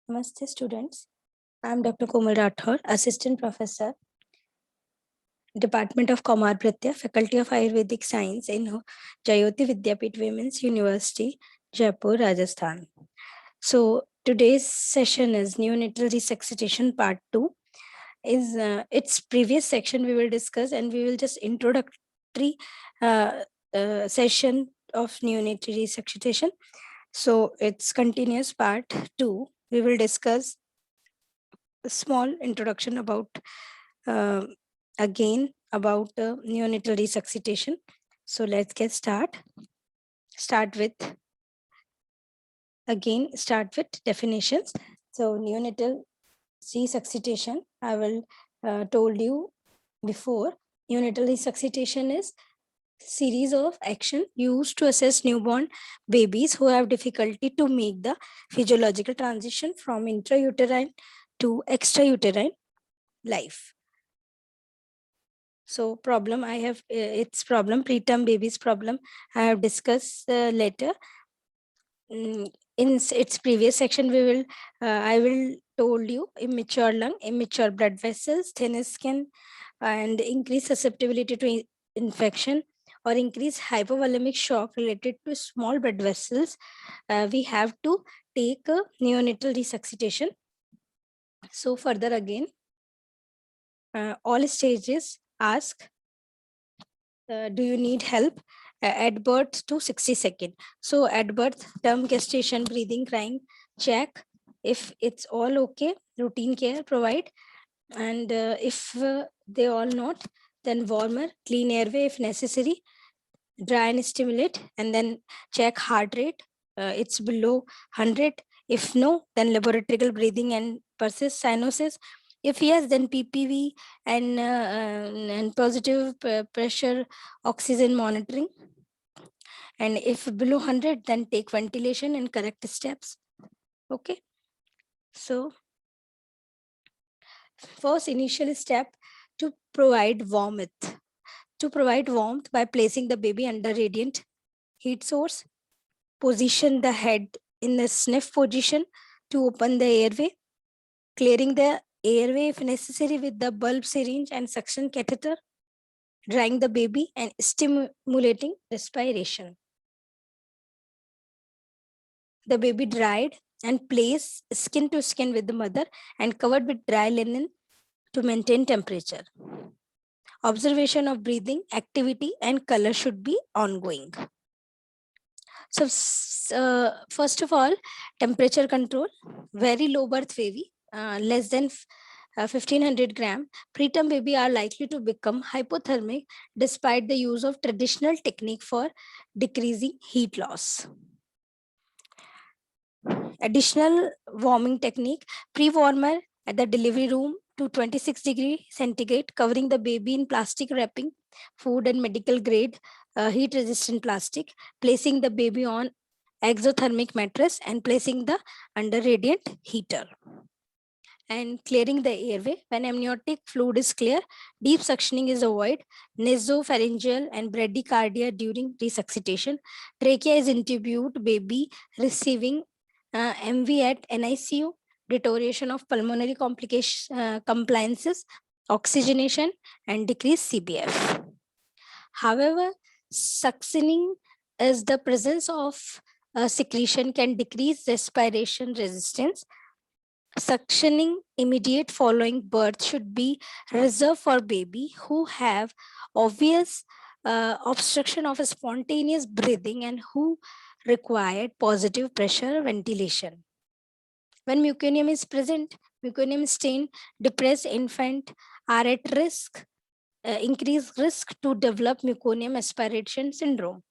Namaste students. I am Dr. Komal Rathod, Assistant Professor, Department of Kumar Bhritya, Faculty of Ayurvedic Science in Jayoti Vidyapeeth Women's University, Jaipur, Rajasthan. So today's session is neonatal resuscitation part 2. Its previous section we will discuss, and we will just introductory session of neonatal resuscitation. So it's continuous part 2. We will discuss a small introduction about again about neonatal resuscitation. So let's get start with definitions. So neonatal resuscitation, I will told you before. Neonatal resuscitation is series of action used to assess newborn babies who have difficulty to make the physiological transition from intrauterine to extrauterine life. So problem I have, its problem, preterm baby's problem, I have discussed later. In its previous section, I will told you immature lung, immature blood vessels, thin skin, and increased susceptibility to infection or increased hypovolemic shock related to small blood vessels. We have to take a neonatal resuscitation. So further again, all stages ask, do you need help at birth to 60 seconds. So at birth, term gestation, breathing, crying, check if it's all okay, routine care provide. And if they all not, then warmer, clean airway if necessary, dry and stimulate, and then check heart rate. It's below 100. If no, then laboratory breathing and persist cyanosis. If yes, then PPV and positive pressure oxygen monitoring. And if below 100, then take ventilation and correct steps. Okay. So first initial step to provide warmth. To provide warmth by placing the baby under radiant heat source. Position the head in the sniff position to open the airway. Clearing the airway if necessary with the bulb syringe and suction catheter. Drying the baby and stimulating respiration. The baby dried and placed skin to skin with the mother and covered with dry linen to maintain temperature. Observation of breathing, activity, and color should be ongoing. So first of all, temperature control, very low birth baby, less than 1500 gram, preterm baby are likely to become hypothermic despite the use of traditional technique for decreasing heat loss. Additional warming technique, pre-warmer at the delivery room to 26 degree centigrade, covering the baby in plastic wrapping, food and medical grade heat resistant plastic, placing the baby on exothermic mattress and placing the under radiant heater. And clearing the airway. When amniotic fluid is clear, deep suctioning is avoided. Nasopharyngeal and bradycardia during resuscitation. Trachea is intubated, baby receiving MV at NICU, deterioration of pulmonary compliances, oxygenation, and decreased CBF. However, suctioning is the presence of secretion can decrease respiration resistance. Suctioning immediate following birth should be reserved for baby who have obvious obstruction of spontaneous breathing and who required positive pressure ventilation. When meconium is present, meconium stain, depressed infant are at risk, increased risk to develop meconium aspiration syndrome.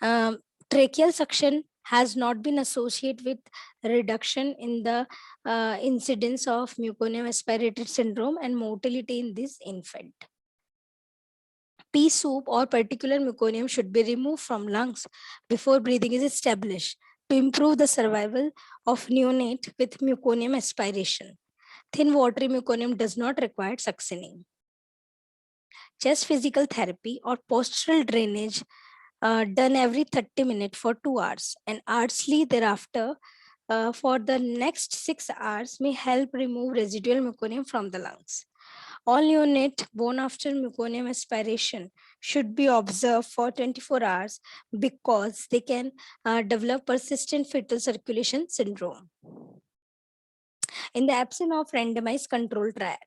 Tracheal suction has not been associated with reduction in the incidence of meconium aspirated syndrome and mortality in this infant. Pea soup or particular meconium should be removed from lungs before breathing is established to improve the survival of neonate with meconium aspiration. Thin watery meconium does not require suctioning. Chest physical therapy or postural drainage done every 30 minutes for 2 hours and hourly thereafter for the next 6 hours may help remove residual meconium from the lungs. All neonate born after meconium aspiration should be observed for 24 hours because they can develop persistent fetal circulation syndrome. In the absence of randomized control trial,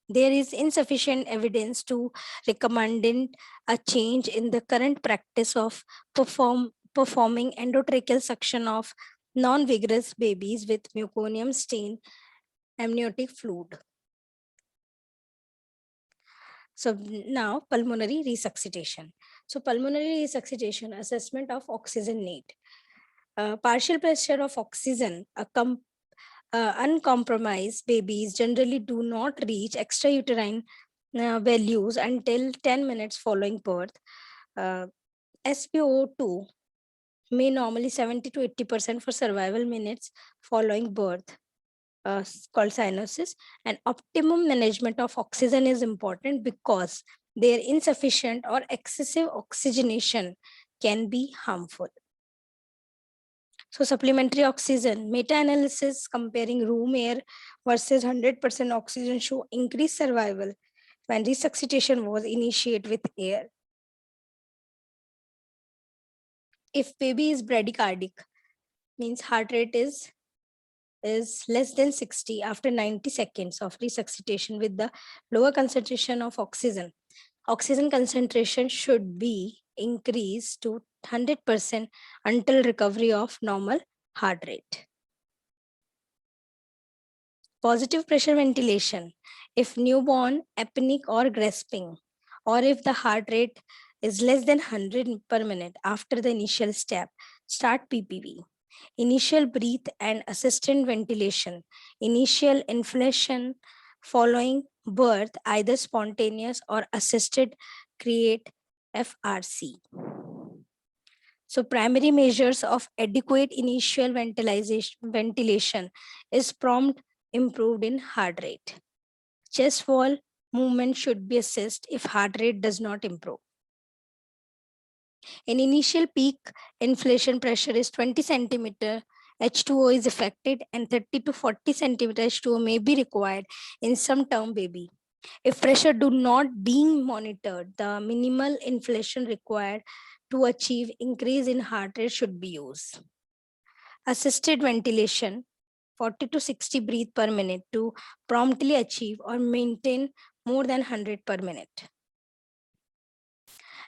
there is insufficient evidence to recommend a change in the current practice of performing endotracheal suction of non-vigorous babies with meconium stained amniotic fluid. So now pulmonary resuscitation. So pulmonary resuscitation assessment of oxygen need. Partial pressure of oxygen uncompromised babies generally do not reach extrauterine values until 10 minutes following birth. SpO2 may normally 70 to 80% for survival minutes following birth, called cyanosis, and optimum management of oxygen is important because their insufficient or excessive oxygenation can be harmful. So supplementary oxygen, meta-analysis comparing room air versus 100% oxygen show increased survival when resuscitation was initiated with air. If baby is bradycardic, means heart rate is less than 60 after 90 seconds of resuscitation with the lower concentration of oxygen. Oxygen concentration should be increased to 100% until recovery of normal heart rate. Positive pressure ventilation. If newborn apneic or grasping, or if the heart rate is less than 100 per minute after the initial step, start PPV. Initial breath and assisted ventilation. Initial inflation following birth, either spontaneous or assisted, create FRC. So primary measures of adequate initial ventilation is prompt improved in heart rate. Chest wall movement should be assessed if heart rate does not improve. In initial peak, inflation pressure is 20 centimeter, H2O is affected, and 30 to 40 centimeter H2O may be required in some term baby. If pressure do not being monitored, the minimal inflation required to achieve increase in heart rate should be used. Assisted ventilation, 40 to 60 breath per minute to promptly achieve or maintain more than 100 per minute.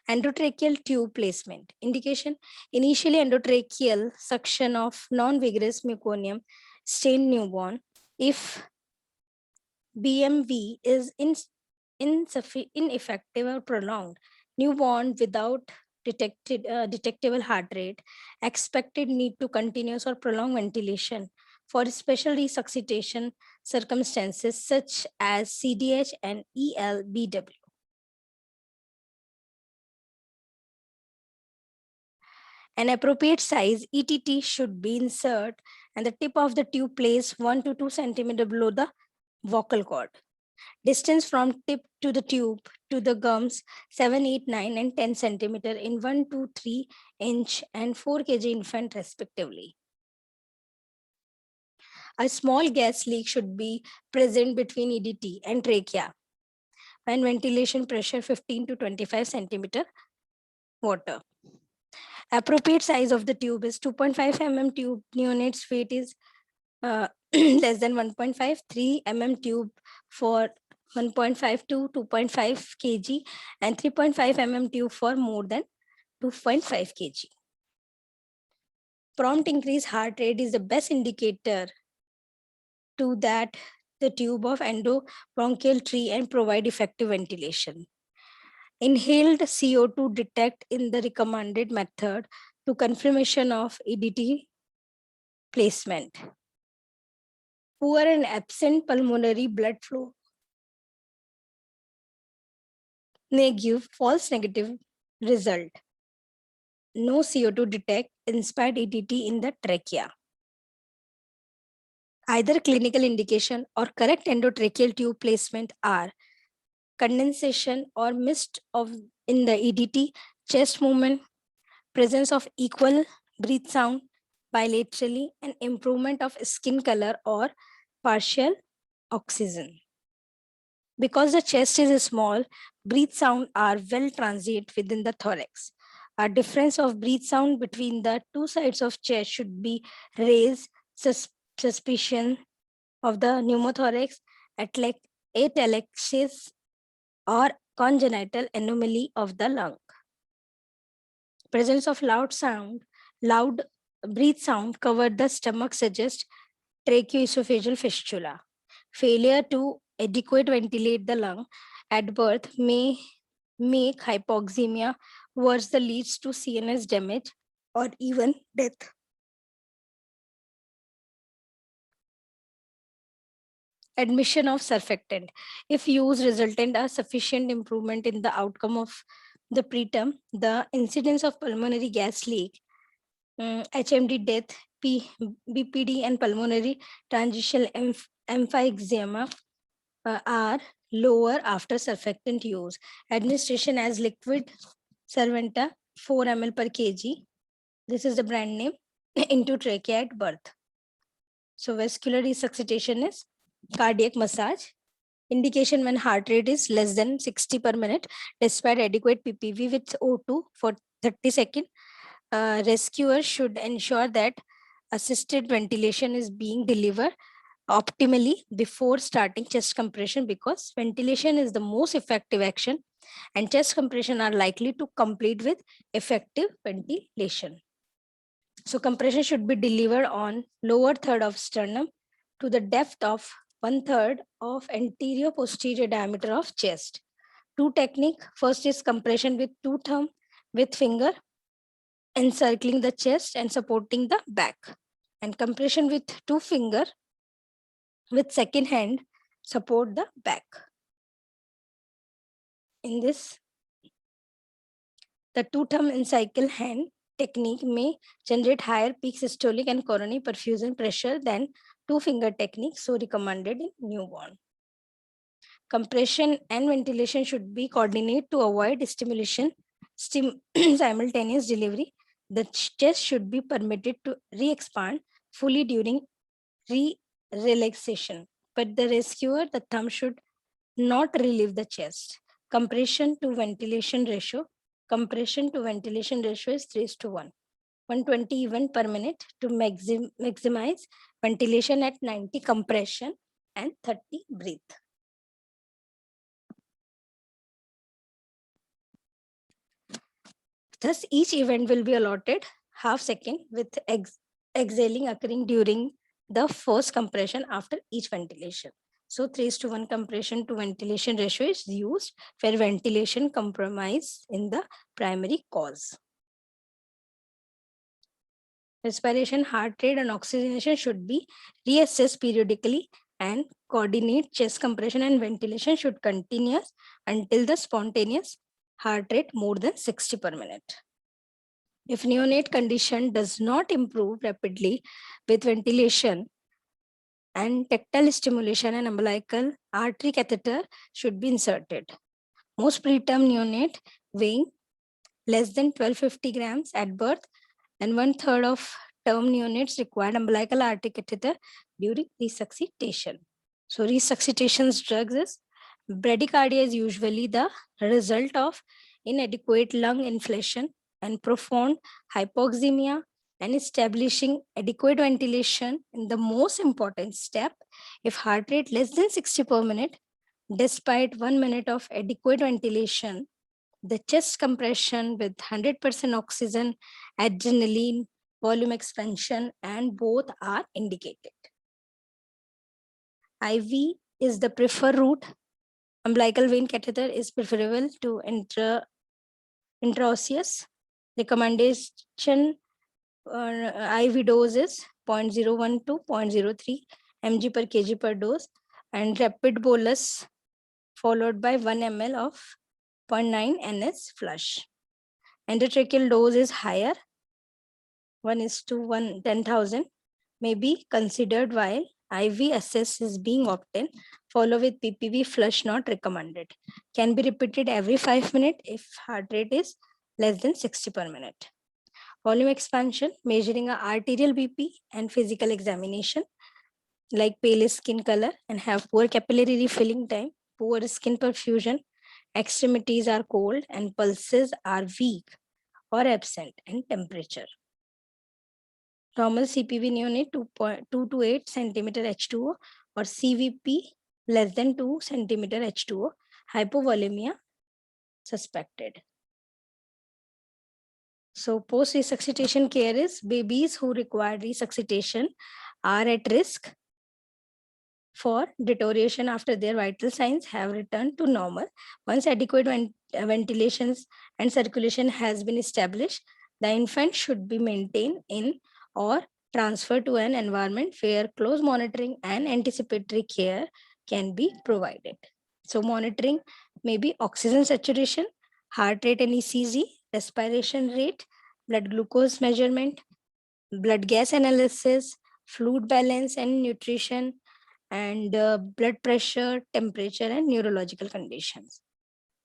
Endotracheal tube placement. Indication, initially endotracheal suction of non-vigorous meconium stained newborn. If BMV is ineffective or prolonged, newborn without detectable heart rate, expected need to continuous or prolonged ventilation for special resuscitation circumstances such as CDH and ELBW. An appropriate size ETT should be inserted and the tip of the tube placed 1 to 2 centimeter below the vocal cord. Distance from tip to the tube to the gums 7, 8, 9 and 10 centimeter in 1, 2, 3 inch and 4 kg infant respectively. A small gas leak should be present between EDT and trachea when ventilation pressure 15 to 25 centimeter water. Appropriate size of the tube is 2.5 mm tube. Neonate's weight is less than 1.5, 3 mm tube for 1.5 to 2.5 kg and 3.5 mm tube for more than 2.5 kg. Prompt increased heart rate is the best indicator to that the tube of endobronchial tree and provide effective ventilation. Inhaled CO2 detect in the recommended method to confirmation of EDT placement. Poor and absent pulmonary blood flow may give false negative result. No CO2 detect inspired EDT in the trachea. Either clinical indication or correct endotracheal tube placement are condensation or mist of in the EDT, chest movement, presence of equal breath sound, bilaterally, and improvement of skin color or partial oxygen. Because the chest is small, breath sound are well transient within the thorax. A difference of breath sound between the two sides of chest should be raised suspicion of the pneumothorax, atelectasis, or congenital anomaly of the lung. Presence of loud breath sound covered the stomach suggests tracheoesophageal fistula. Failure to adequate ventilate the lung at birth may make hypoxemia worse that leads to CNS damage or even death. Admission of surfactant. If used resultant a sufficient improvement in the outcome of the preterm, the incidence of pulmonary gas leak, HMD death, BPD, and pulmonary transitional emphysema are lower after surfactant use. Administration as liquid Servanta 4 ml per kg. This is the brand name into trachea at birth. So vascular resuscitation is cardiac massage. Indication when heart rate is less than 60 per minute despite adequate PPV with O2 for 30 seconds. Rescuer should ensure that assisted ventilation is being delivered optimally before starting chest compression because ventilation is the most effective action and chest compression are likely to complete with effective ventilation. So compression should be delivered on lower third of sternum to the depth of 1/3 of anterior posterior diameter of chest. Two technique. First is compression with two thumb with finger encircling the chest and supporting the back. And compression with two finger with second hand support the back. In this, the two thumb encircle hand technique may generate higher peak systolic and coronary perfusion pressure than two finger technique, so recommended in newborn. Compression and ventilation should be coordinated to avoid stimulation, simultaneous delivery. The chest should be permitted to re-expand fully during relaxation, but the rescuer, the thumb should not relieve the chest. Compression to ventilation ratio. Compression to ventilation ratio is 3:1. 120 even per minute to maximize ventilation at 90 compression and 30 breathe. Thus, each event will be allotted half second with exhaling occurring during the first compression after each ventilation. So 3:1 compression to ventilation ratio is used where ventilation compromise in the primary cause. Respiration, heart rate, and oxygenation should be reassessed periodically and coordinate chest compression and ventilation should continue until the spontaneous heart rate more than 60 per minute. If neonate condition does not improve rapidly with ventilation and tactile stimulation, an umbilical artery catheter should be inserted. Most preterm neonate weighing less than 1250 grams at birth and 1/3 of term neonates required umbilical artery catheter during resuscitation. So resuscitation drugs is bradycardia is usually the result of inadequate lung inflation and profound hypoxemia and establishing adequate ventilation in the most important step. If heart rate less than 60 per minute, despite 1 minute of adequate ventilation, the chest compression with 100% oxygen, adrenaline, volume expansion, and both are indicated. IV is the preferred route. Umbilical vein catheter is preferable to intraosseous. Recommendation IV dose is 0.01 to 0.03 mg per kg per dose and rapid bolus followed by 1 ml of 0.9 ns flush. Endotracheal dose is higher, 1:1 10,000 may be considered while IV assess is being obtained. Follow with PPV flush not recommended. Can be repeated every 5 minutes if heart rate is less than 60 per minute. Volume expansion, measuring a arterial BP and physical examination, like pale skin color and have poor capillary refilling time, poor skin perfusion, extremities are cold and pulses are weak or absent, and temperature. Normal CPV neonate 2.2 to 8 centimeter H2O or CVP less than 2 centimeter H2O, hypovolemia suspected. So post-resuscitation care is babies who require resuscitation are at risk for deterioration after their vital signs have returned to normal. Once adequate ventilations and circulation has been established, the infant should be maintained in or transferred to an environment where close monitoring and anticipatory care can be provided. So monitoring may be oxygen saturation, heart rate and ECG, respiration rate, blood glucose measurement, blood gas analysis, fluid balance and nutrition, and blood pressure, temperature, and neurological conditions.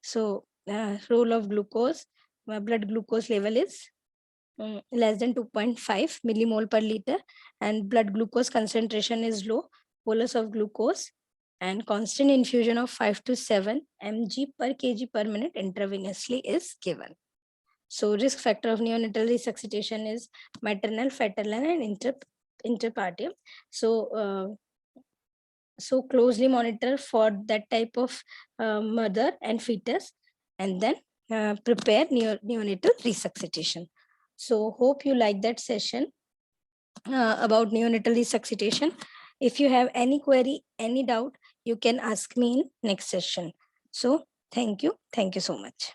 So, role of glucose, blood glucose level is less than 2.5 millimole per liter, and blood glucose concentration is low, bolus of glucose, and constant infusion of 5 to 7 mg per kg per minute intravenously is given. So, risk factor of neonatal resuscitation is maternal, fetal, and interpartum. So closely monitor for that type of mother and fetus, and then prepare neonatal resuscitation. So hope you like that session about neonatal resuscitation. If you have any query, any doubt, you can ask me in next session. So thank you so much.